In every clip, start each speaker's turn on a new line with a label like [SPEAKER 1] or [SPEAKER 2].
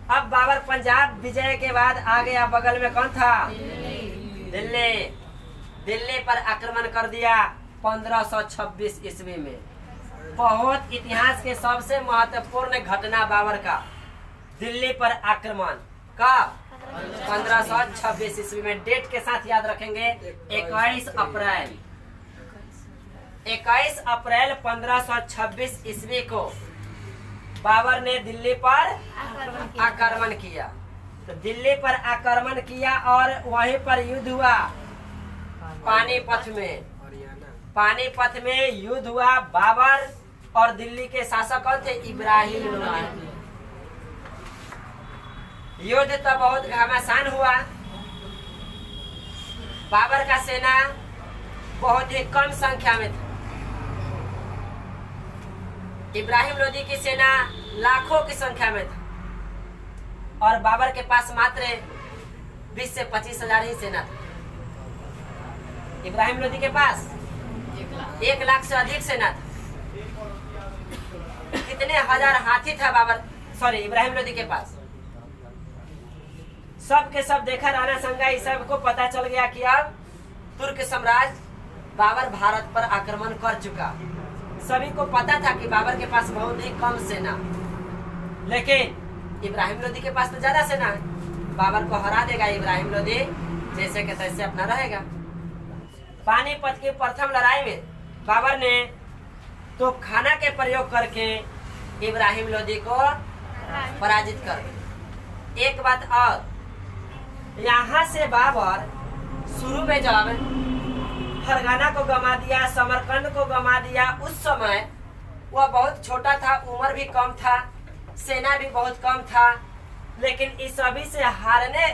[SPEAKER 1] अब बाबर पंजाब विजय के बाद आ गया, बगल में कौन था? दिल्ली। दिल्ली पर आक्रमण कर दिया 1526 ईस्वी में। बहुत इतिहास के सबसे महत्वपूर्ण घटना बाबर का दिल्ली पर आक्रमण का 1526 ईस्वी में। डेट के साथ याद रखेंगे 21 अप्रैल 1526 ईस्वी को बाबर ने दिल्ली पर आक्रमण किया। तो दिल्ली पर आक्रमण किया और वहीं पर युद्ध हुआ पानीपत में। पानीपत में युद्ध हुआ। बाबर और दिल्ली के शासक कौन थे? इब्राहिम लोदी। युद्ध तो बहुत घमासान हुआ। बाबर का सेना बहुत ही कम संख्या में था। इब्राहिम लोदी की सेना लाखों की संख्या में था और बाबर के पास मात्र 20 से 25 हजार ही सेना था। इब्राहिम लोदी के पास 1 लाख से अधिक सेना था। कितने हजार हाथी था इब्राहिम लोदी के पास। सब के सब देखा राणा संगा इस सब को पता चल गया कि अब तुर्क साम्राज्य बाबर भारत पर आक्रमण कर चुका। सभी को पता था कि बाबर के पास बहुत ही कम सेना, लेकिन इब्राहिम लोदी के पास तो ज्यादा सेना है। बाबर को हरा देगा इब्राहिम लोदी, जैसे के तैसे अपना रहेगा। पानीपत की प्रथम लड़ाई में बाबर ने तोपखाना के प्रयोग करके इब्राहिम लोदी को पराजित कर दिया। एक बात और, यहाँ से बाबर शुरू में जब फरगाना को गमा दिया, समरकंद को गमा दिया, उस समय वह बहुत छोटा था, उम्र भी कम था, सेना भी बहुत कम था, लेकिन इस सभी से हारने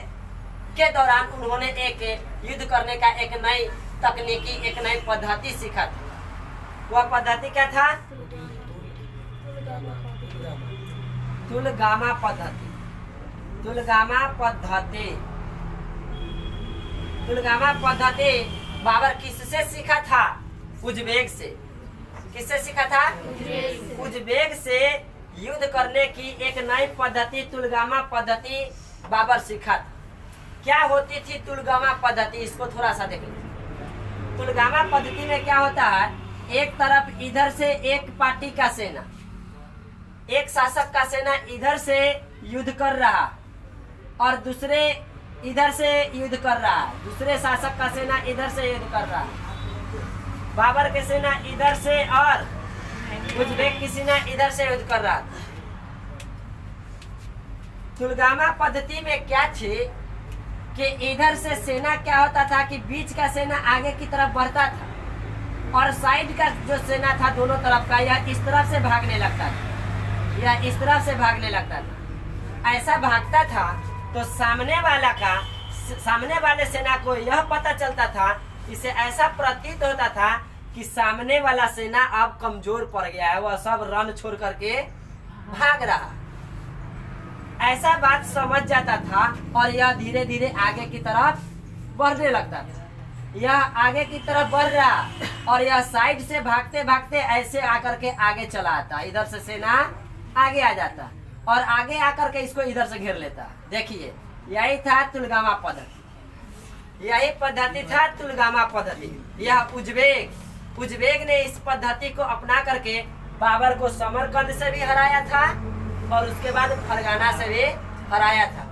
[SPEAKER 1] के दौरान उन्होंने एक युद्ध करने का एक नई तकनीकी, एक नई पद्धति सीखा था। वह पद्धति क्या था? तुलगामा पद्धति। तुलगामा पद्धति। तुलगामा पद्धति बाबर किससे सीखा था? उज्बेक से। किससे सीखा था? उज्बेक से युद्ध करने की एक नई पद्धति तुलगामा पद्धति बाबर सीखा था। क्या होती थी तुलगामा पद्धति? इसको थोड़ा सा देख लीजिए। तुलगामा पद्धति में क्या होता है? एक तरफ इधर से एक पार्टी का सेना, एक शासक का सेना इधर से युद्ध कर रहा और दूसरे इधर से युद्ध कर रहा है, दूसरे शासक का सेना इधर से युद्ध कर रहा है। बाबर की सेना इधर से और उज्बेक की सेना इधर से युद्ध कर रहा था। तुलगामा पद्धति में क्या थी कि इधर से सेना क्या होता था कि बीच का सेना आगे की तरफ बढ़ता था और साइड का जो सेना था दोनों तरफ का, यह इस तरफ से भागने लगता था, यह इस तरफ से भागने लगता था। ऐसा भागता था तो सामने वाले सेना को यह पता चलता था, इसे ऐसा प्रतीत होता था कि सामने वाला सेना अब कमजोर पड़ गया है, वह सब रण छोड़ करके भाग रहा। ऐसा बात समझ जाता था और यह धीरे धीरे आगे की तरफ बढ़ने लगता था। यह आगे की तरफ बढ़ रहा और यह साइड से भागते भागते ऐसे आकर के आगे चला आता। इधर से सेना आगे आ जाता और आगे आकर के इसको इधर से घेर लेता। देखिए, यही था तुलगामा पद्धति। यही पद्धति था तुलगामा पद्धति। यह उज्बेक ने इस पद्धति को अपना करके बाबर को समरकंद से भी हराया था और उसके बाद फरगाना से भी हराया था।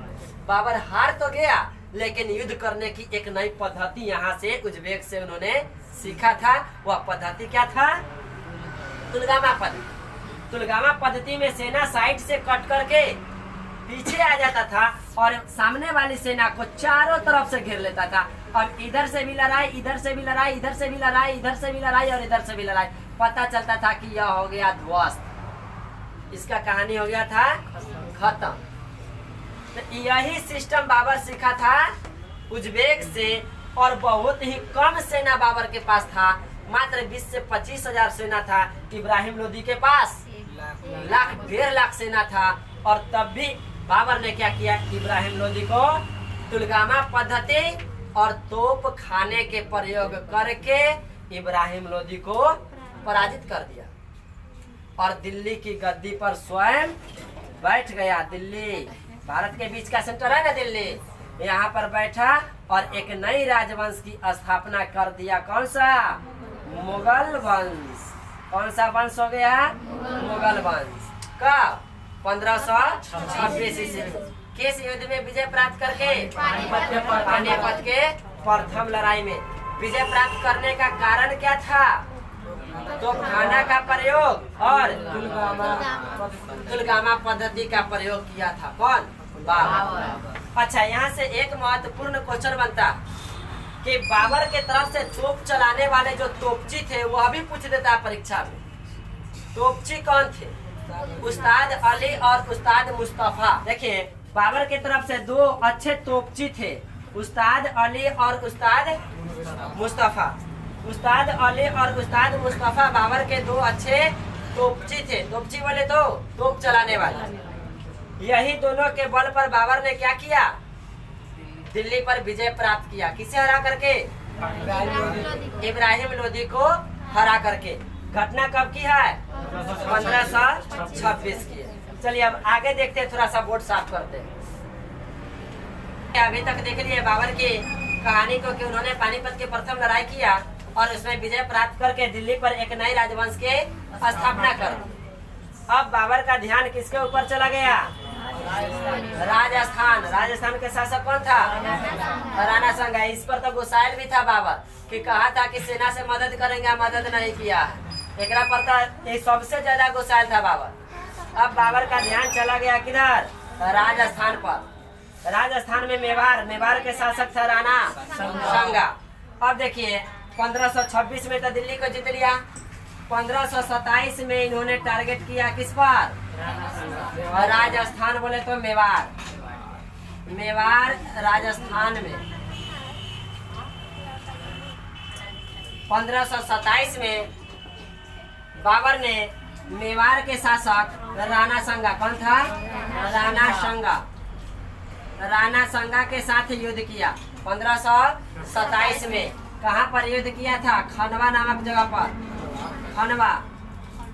[SPEAKER 1] बाबर हार तो गया, लेकिन युद्ध करने की एक नई पद्धति यहाँ से उज्बेक से उन्होंने सीखा था। वह पद्धति क्या था? तुलगामा पद्धति। तुलगामा पद्धति में सेना साइड से कट करके पीछे आ जाता था और सामने वाली सेना को चारों तरफ से घेर लेता था। अब इधर से भी लड़ाई, इधर से भी लड़ाई, इधर से भी लड़ाई, इधर से भी लड़ाई और इधर से भी लड़ाई। पता चलता था कि यह हो गया ध्वस्त, इसका कहानी हो गया था खत्म। तो यही सिस्टम बाबर सीखा था उज्बेक से और बहुत ही कम सेना बाबर के पास था। मात्र 20 से 25 हजार सेना था। इब्राहिम लोदी के पास 1.5 लाख सेना था और तब भी बाबर ने क्या किया? इब्राहिम लोदी को तुलगामा पद्धति और तोप खाने के प्रयोग करके इब्राहिम लोदी को पराजित कर दिया और दिल्ली की गद्दी पर स्वयं बैठ गया। दिल्ली भारत के बीच का सेंटर है ना दिल्ली, यहाँ पर बैठा और एक नई राजवंश की स्थापना कर दिया। कौन सा? मुगल वंश। कौन सा वंश हो गया? मुगल वंश। कब? 1526 ईस्वी में। किस युद्ध में विजय प्राप्त करके? पानीपत के प्रथम लड़ाई में। विजय प्राप्त करने का कारण क्या था? तो खाना का प्रयोग और तुलगामा पद्धति का प्रयोग किया था। कौन? बाबर। अच्छा, यहाँ से एक महत्वपूर्ण क्वेश्चन बनता कि बाबर के तरफ से तोप चलाने वाले जो तोपची थे वह भी पूछ देता परीक्षा में। तोपची कौन थे? उस्ताद अली और उस्ताद मुस्तफा। देखिए, बाबर के तरफ से दो अच्छे तोपची थे, उस्ताद अली और उस्ताद मुस्तफा। उस्ताद अली और उस्ताद मुस्तफा बाबर के दो अच्छे तोपची थे। तोपची बोले तो तोप चलाने वाले। यही दोनों के बल पर बाबर ने क्या किया? दिल्ली पर विजय प्राप्त किया। किसे हरा करके? इब्राहिम लोदी को हरा करके। घटना कब की है? 1526 की। चलिए अब आगे देखते हैं, थोड़ा सा बोर्ड साफ करते हैं। अभी तक देख लिए बाबर की कहानी को कि उन्होंने पानीपत की प्रथम लड़ाई किया और उसमें विजय प्राप्त करके दिल्ली पर एक नई राजवंश के स्थापना कर। अब बाबर का ध्यान किसके ऊपर चला गया? राजस्थान। राजस्थान के शासक कौन था? राणा संगा। इस पर तो गुस्साइल भी था बाबर कि कहा था कि सेना से मदद करेंगे, मदद नहीं किया। एक पर तो सबसे ज्यादा गुस्साइल था बाबर। अब बाबर का ध्यान चला गया किधर? राजस्थान पर। राजस्थान में मेवाड़ के शासक था राणा संगा। अब देखिए, 1526 में तो दिल्ली को जीत लिया। 1527 में इन्होंने टारगेट किया किस पर? राजस्थान बोले तो मेवाड़ राजस्थान में। 1527 में बाबर ने मेवाड़ के शासक राणा संगा, कौन था? राणा संगा के साथ युद्ध किया। 1527 में कहाँ पर युद्ध किया था? खनवा नामक जगह पर। खनवा,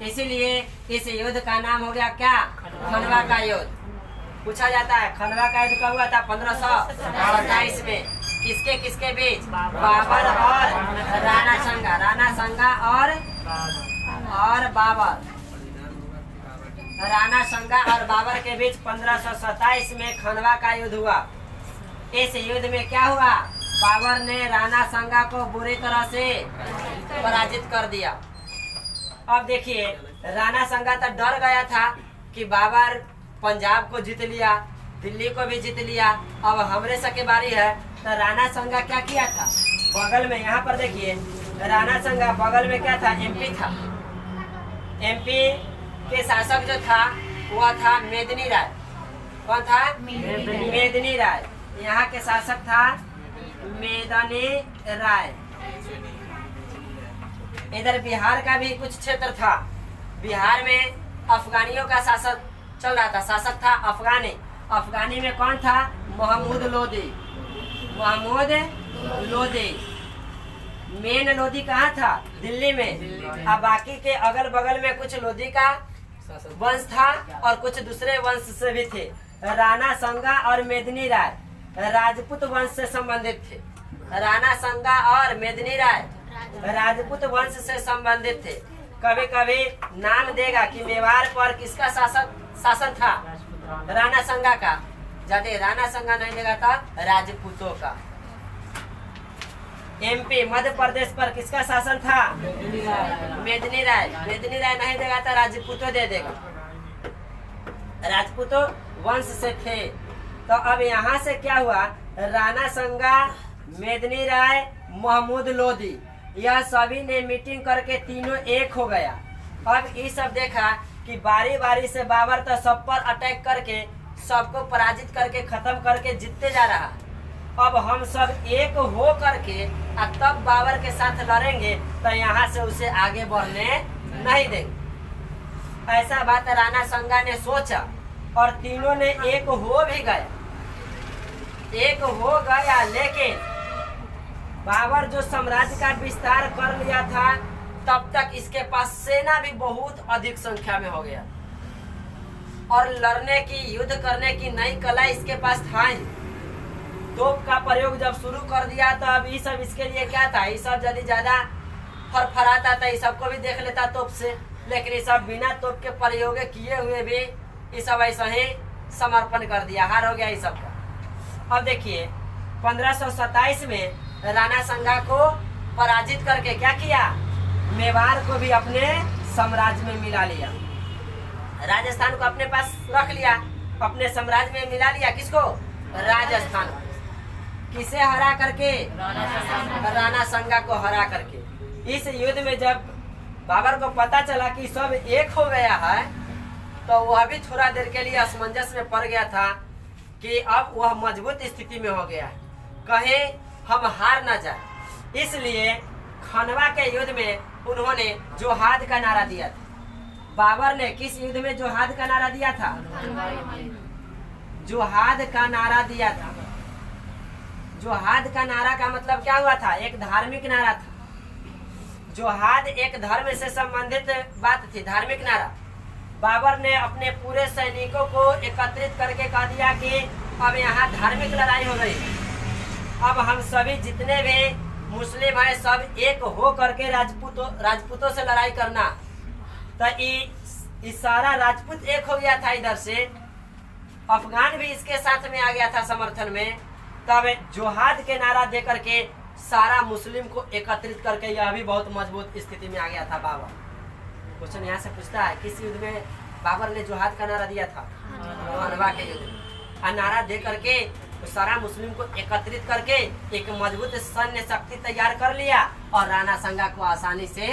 [SPEAKER 1] इसीलिए इस युद्ध का नाम हो गया क्या? खनवा का युद्ध। पूछा जाता है खनवा का युद्ध कब हुआ था? 1527 में। किसके किसके बीच? बाबर और राणा संगा और बाबर। राणा संगा और बाबर के बीच 1527 में खनवा का युद्ध हुआ। इस युद्ध में क्या हुआ? बाबर ने राणा संगा को बुरी तरह से पराजित कर दिया। अब देखिए, राणा संगा तो डर गया था कि बाबर पंजाब को जीत लिया, दिल्ली को भी जीत लिया, अब हमरे सके बारी है। तो राणा संगा क्या किया था? बगल में, यहाँ पर देखिए, राणा संगा बगल में क्या था? एमपी था। एमपी के शासक जो था वह था मेदिनी राय। कौन था? मेदिनी राय। यहाँ के शासक था मेदिनी राय। इधर बिहार का भी कुछ क्षेत्र था। बिहार में अफगानियों का शासक चल रहा था, शासक था अफगानी। अफगानी में कौन था? महमूद लोदी। मेन लोधी कहाँ था? दिल्ली में। अब बाकी के अगल बगल में कुछ लोधी का वंश था और कुछ दूसरे वंश से भी थे। राणा संगा और मेदिनी राय राजपूत वंश से संबंधित थे। राणा संगा और मेदिनी राय राजपूत वंश से संबंधित थे। कभी कभी नाम देगा कि मेवाड़ पर किसका शासन था? राणा संगा का। यदि राणा संगा नहीं देगा था राजपूतों का। एमपी मध्य प्रदेश पर किसका शासन था? मेदिनी राय। मेदिनी राय नहीं देगा तो राजपूतों दे देगा। राजपूतों वंश से थे। तो अब यहाँ से क्या हुआ? राणा संगा, मेदिनी राय, महमूद लोधी, यह सभी ने मीटिंग करके तीनों एक हो गया। अब ये सब देखा कि बारी बारी से बाबर तो सब पर अटैक करके सबको पराजित करके खत्म करके जीतते जा रहा। अब हम सब एक हो करके तब बाबर के साथ लड़ेंगे तो यहाँ से उसे आगे बढ़ने नहीं देंगे। ऐसा बात राणा संगा ने सोचा और तीनों ने एक हो भी गया। लेकिन बाबर जो साम्राज्य का विस्तार कर लिया था तब तक इसके पास सेना भी बहुत अधिक संख्या में हो गया। और लड़ने की, युद्ध करने की नई कला इसके पास था ही। तोप का प्रयोग जब शुरू कर दिया तो अब ये सब इसके लिए क्या था, ये सब यदि ज्यादा फरफराता था, ये सबको भी देख लेता तोप से, लेकिन ये सब बिना तोप के प्रयोग किए हुए भी ये सब ऐसा ही समर्पण कर दिया, हार हो गया ये सब का। अब देखिए 1527 में राणा संगा को पराजित करके क्या किया, मेवाड़ को भी अपने साम्राज्य में मिला लिया, राजस्थान को अपने पास रख लिया, अपने साम्राज्य में मिला लिया। किसको, राजस्थान। किसे हरा करके, राणा संगा को हरा करके। इस युद्ध में जब बाबर को पता चला कि सब एक हो गया है, तो वह भी थोड़ा देर के लिए असमंजस में पड़ गया था कि अब वह मजबूत स्थिति में हो गया, कहे हम हार ना जाए। इसलिए खनवा के युद्ध में उन्होंने जोहाद का नारा दिया था। बाबर ने किस युद्ध में जोहाद का नारा दिया था, जोहाद का नारा दिया था। जोहाद का नारा का मतलब क्या हुआ था, एक धार्मिक नारा था। जोहाद एक धर्म से संबंधित बात थी, धार्मिक नारा। बाबर ने अपने पूरे सैनिकों को एकत्रित करके कह दिया कि अब यहाँ धार्मिक लड़ाई हो रही है, अब हम सभी जितने भी मुस्लिम हैं सब एक हो करके राजपूतों से लड़ाई करना। तो ये सारा राजपूत एक हो गया था, इधर से अफगान भी इसके साथ में आ गया था समर्थन में। तब जोहाद के नारा दे करके सारा मुस्लिम को एकत्रित करके यह भी बहुत मजबूत स्थिति में आ गया था बाबर। क्वेश्चन यहाँ से पूछता है, किस युद्ध में बाबर ने जोहाद का नारा दिया था, खनवा के युद्ध में। नारा दे करके तो सारा मुस्लिम को एकत्रित करके एक मजबूत सैन्य शक्ति तैयार कर लिया और राणा संगा को आसानी से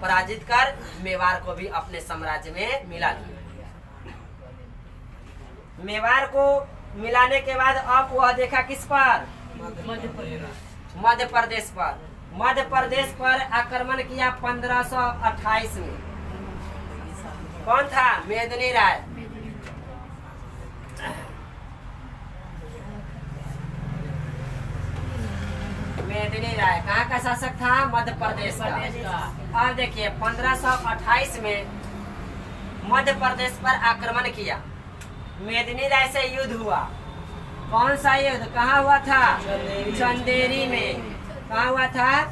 [SPEAKER 1] पराजित कर मेवाड़ को भी अपने साम्राज्य में मिला लिया। मेवाड़ को मिलाने के बाद अब वह देखा किस पर, मध्य प्रदेश पर। मध्य प्रदेश पर आक्रमण किया 1528 में। कौन था, मेदिनी राय। मेदिनी राय कहाँ का शासक था, मध्य प्रदेश का। अब देखिए 1528 में मध्य प्रदेश पर आक्रमण किया, मेदिनी राय से युद्ध हुआ। कौन सा युद्ध, कहाँ हुआ था, चंदेरी में। कहाँ हुआ था,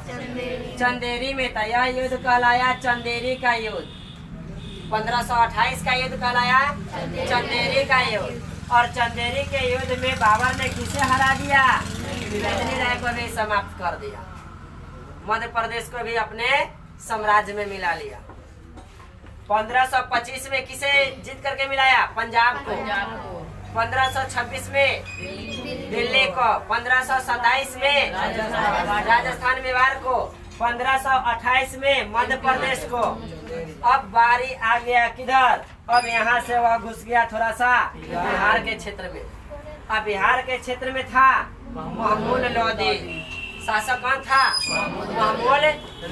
[SPEAKER 1] चंदेरी में था। यह युद्ध कहलाया चंदेरी का युद्ध। 1528 का युद्ध कहलाया चंदेरी का युद्ध। और चंदेरी के युद्ध में बाबर ने किसे हरा दिया, मेदिनी राय को भी समाप्त कर दिया, मध्य प्रदेश को भी अपने साम्राज्य में मिला लिया। 1525 में किसे जीत करके मिलाया, पंजाब को। 1526 में दिल्ली को। 1527 में राजस्थान मेवाड़ को। 1528 में मध्य प्रदेश को। अब बारी आ गया किधर, अब यहाँ से वह घुस गया थोड़ा सा बिहार के क्षेत्र में। अब बिहार के क्षेत्र में था महमूद लोदी। शासक कौन था, महमूद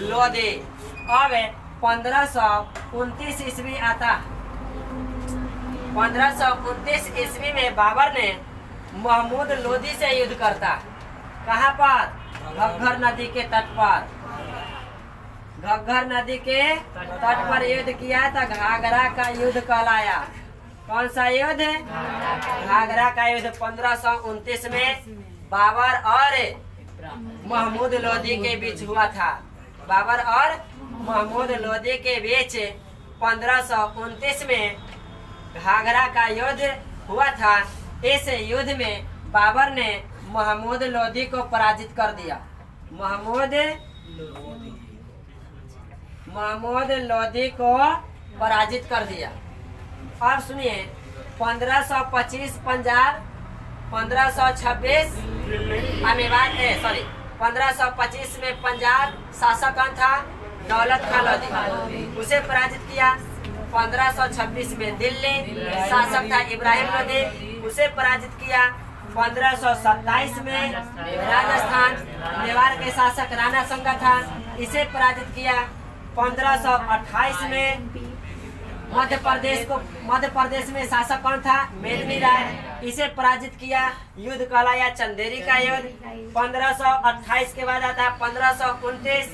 [SPEAKER 1] लोदी। अब 1529 ईस्वी आता। 1529 ईस्वी में बाबर ने महमूद लोदी से युद्ध करता। कहाँ पर, घग्गर नदी के तट पर। घग्गर नदी के तट पर युद्ध किया था, घाघरा का युद्ध कहलाया। कौन सा युद्ध, घाघरा का युद्ध। 1529 में बाबर और महमूद लोदी के बीच हुआ था। बाबर और महमूद लोदी के बीच 1529 में घाघरा का युद्ध हुआ था। इस युद्ध में बाबर ने महमूद लोदी को पराजित कर दिया। महमूद लोदी को पराजित कर दिया। अब सुनिए 1525 पंजाब, 1526 सॉरी 1525 में पंजाब शासक कौन था, दौलत खान लोदी, उसे पराजित किया। 1526 में दिल्ली शासक था इब्राहिम लोदी, उसे पराजित किया। 1527 में राजस्थान मेवाड़ के शासक राणा संगा था, इसे पराजित किया। 1528 में मध्य प्रदेश में शासक कौन था, मेदिनी राय, इसे पराजित किया। युद्ध कहलाया चंदेरी का युद्ध। 1528 के बाद आता है 1529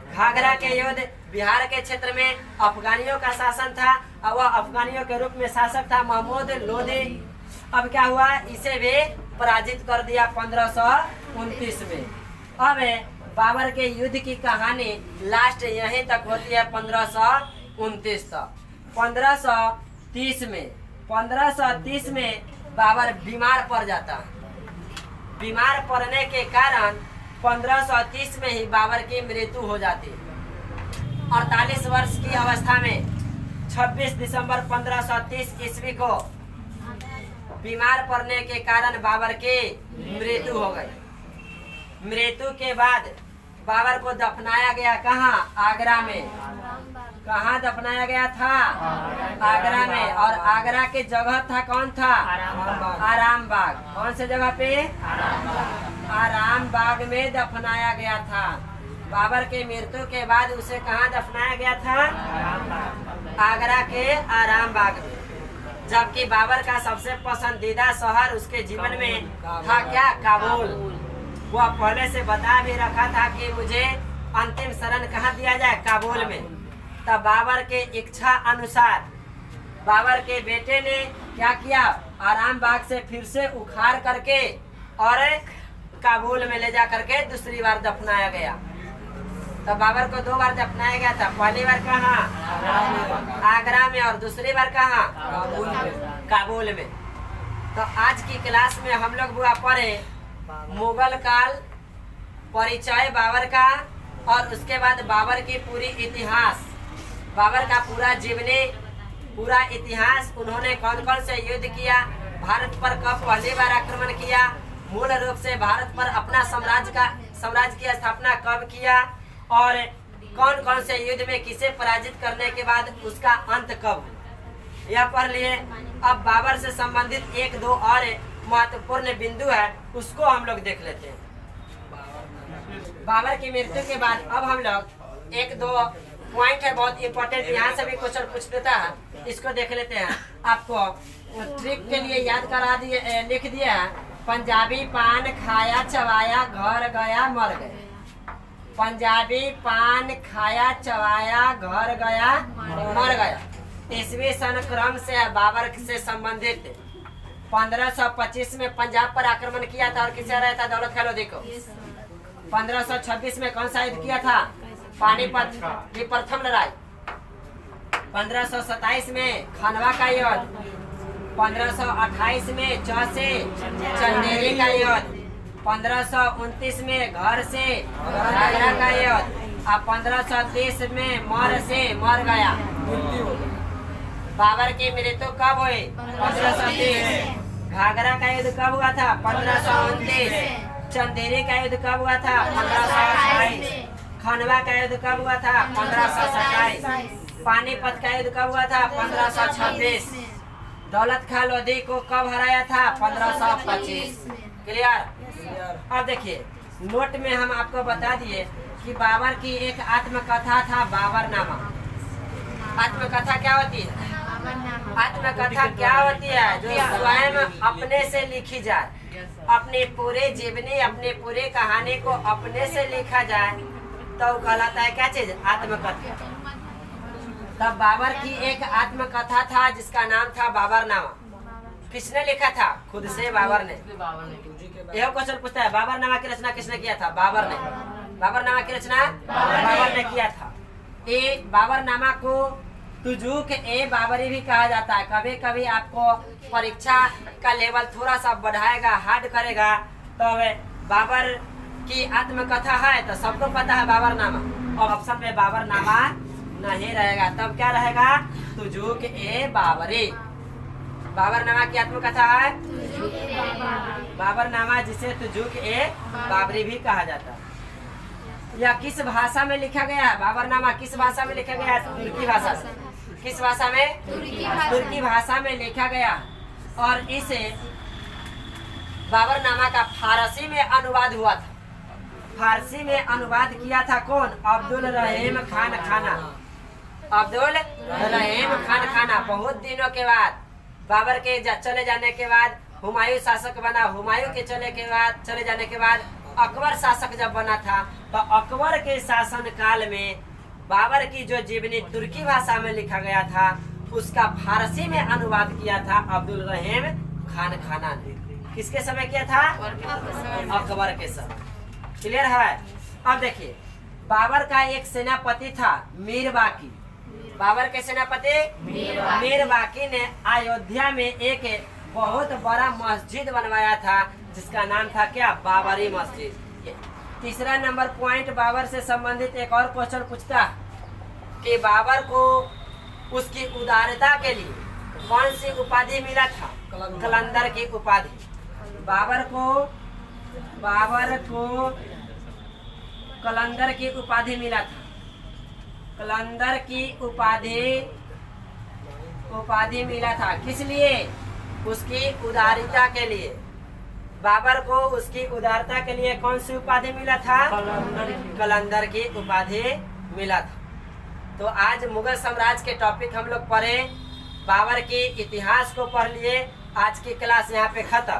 [SPEAKER 1] घाघरा के युद्ध बिहार के क्षेत्र में अफगानियों का शासन था और वह अफगानियों के रूप में शासक था महमूद लोदी। अब क्या हुआ, इसे भी पराजित कर दिया 1529 में। अब बाबर के युद्ध की कहानी लास्ट यहीं तक होती है 1529 तक। 1530 में बाबर बीमार पड़ जाता है। बीमार पड़ने के कारण 1530 में ही बाबर की मृत्यु हो जाती है। 48 वर्ष की अवस्था में 26 दिसंबर 1530 ईस्वी को बीमार पड़ने के कारण बाबर की मृत्यु हो गई। मृत्यु के बाद बाबर को दफनाया गया कहाँ? आगरा में। कहाँ दफनाया गया था? आगरा में। और आगरा के जगह था कौन था? आराम बाग। कौन से जगह पे? आराम बाग में दफनाया गया था। बाबर के मृत्यु के बाद उसे कहाँ दफनाया गया था? आगरा के आराम बाग में। जबकि बाबर का सबसे पसंदीदा शहर उसके जीवन में था क्या? काबुल। वह पहले से बता भी रखा था कि मुझे अंतिम शरण कहाँ दिया जाए? काबुल में। तब बाबर के इच्छा अनुसार बाबर के बेटे ने क्या किया? आराम बाग से फिर से उखाड़ करके और काबुल में ले जा करके दूसरी बार दफनाया गया। तब बाबर को 2 बार दफनाया गया था। पहली बार कहाँ? आगरा में। और दूसरी बार कहाँ? काबुल में। तो आज की क्लास में हम लोग बुआ पढ़े मुगल काल, परिचय बाबर का, और उसके बाद बाबर की पूरी इतिहास, बाबर का पूरा जीवनी, पूरा इतिहास, उन्होंने कौन कौन से युद्ध किया, भारत पर कब पहली बार आक्रमण किया, मूल रूप से भारत पर अपना साम्राज्य की स्थापना कब किया, और कौन कौन से युद्ध में किसे पराजित करने के बाद उसका अंत कब, यह पढ़ लिए। अब बाबर से संबंधित 1-2 और महत्वपूर्ण बिंदु है, उसको हम लोग देख लेते हैं। बाबर की मृत्यु के बाद अब हम लोग 1-2 पॉइंट है बहुत इंपॉर्टेंट, यहाँ से भी क्वेश्चन पूछ देता है, इसको देख लेते हैं। आपको ट्रिक के लिए याद करा दिए, लिख दिया है, पंजाबी पान खाया चबाया घर गया मर गया। पंजाबी पान खाया चबाया घर गया मर गया। ईस्वी सन क्रम से बाबर से संबंधित 1525 में पंजाब पर आक्रमण किया था और किसे रहा था? दौलत खान लोधी को। 1526 में कौन सा युद्ध किया था? पानीपत की प्रथम लड़ाई। 1527 में खनवा का युद्ध। 1528 में चौसे चंदेरी का युद्ध। 1529 में घर से घाघरा का युद्ध। अब 1530 में मर से मर गया। बाबर की मृत्यु कब हुई? 1530। घाघरा का युद्ध कब हुआ था? 1529। चंदेरी का युद्ध कब हुआ था? 1528। खनवा का युद्ध कब हुआ था? 1527। पानीपत का युद्ध कब हुआ था? 1526। दौलत खान लोधी को कब हराया था? 1525। क्लियर? अब देखिए नोट में हम आपको बता दिए कि बाबर की एक आत्मकथा था, बाबरनामा। आत्मकथा क्या होती है? आत्मकथा क्या होती है? जो स्वयं अपने से लिखी जाए, अपने पूरे जीवनी, अपने पूरे कहानी को अपने से लिखा जाए तो कहलाता है क्या चीज? आत्मकथा। तब बाबर की एक आत्मकथा था जिसका नाम था बाबरनामा। किसने लिखा था? खुद से बाबर ने। यह क्वेश्चन पूछता है, बाबरनामा की रचना किसने किया था? बाबर ने। बाबरनामा की रचना बाबर ने किया था। ये बाबरनामा को तुजूक ए बाबरी भी कहा जाता है। कभी कभी आपको परीक्षा का लेवल थोड़ा सा बढ़ाएगा, हार्ड करेगा, तो बाबर की आत्मकथा है तो सबको पता है बाबरनामा, और ऑप्शन में बाबरनामा नहीं रहेगा, तब क्या रहेगा? तुजूक ए बाबरी। बाबरनामा की आत्मकथा है बाबरनामा, जिसे तुजूक ए बाबरी भी कहा जाता है। यह किस भाषा में लिखा गया है? बाबरनामा किस भाषा में लिखा गया है? तुर्की भाषा से। किस भाषा में? तुर्की भाषा में लिखा गया। और इसे बाबरनामा का फारसी में अनुवाद हुआ था। फारसी में अनुवाद किया था कौन? अब्दुल रहीम खान खाना। अब्दुल रहीम खान खाना। बहुत दिनों के बाद, बाबर के चले जाने के बाद हुमायूं शासक बना। हुमायूं के चले जाने के बाद अकबर शासक जब बना था तो अकबर के शासन काल में बाबर की जो जीवनी तुर्की भाषा में लिखा गया था उसका फारसी में अनुवाद किया था अब्दुल रहीम खान खाना ने। किसके समय किया था? अकबर के समय। क्लियर है? अब देखिए बाबर का एक सेनापति था मीर बाकी। बाबर के सेनापति मीर बाकी ने अयोध्या में एक बहुत बड़ा मस्जिद बनवाया था जिसका नाम था क्या? बाबरी मस्जिद। तीसरा नंबर पॉइंट बाबर से संबंधित एक और क्वेश्चन पूछता कि बाबर को उसकी उदारता के लिए कौन सी उपाधि मिला था? कलंदर की उपाधि। बाबर को कलंदर की उपाधि मिला था। कलंदर की उपाधि मिला था किस लिए? उसकी उदारता के लिए। बाबर को उसकी उदारता के लिए कौन सी उपाधि मिला था? कलंदर की उपाधि मिला था। तो आज मुगल साम्राज्य के टॉपिक हम लोग पढ़े, बाबर के इतिहास को पढ़ लिए। आज की क्लास यहाँ पे खत्म।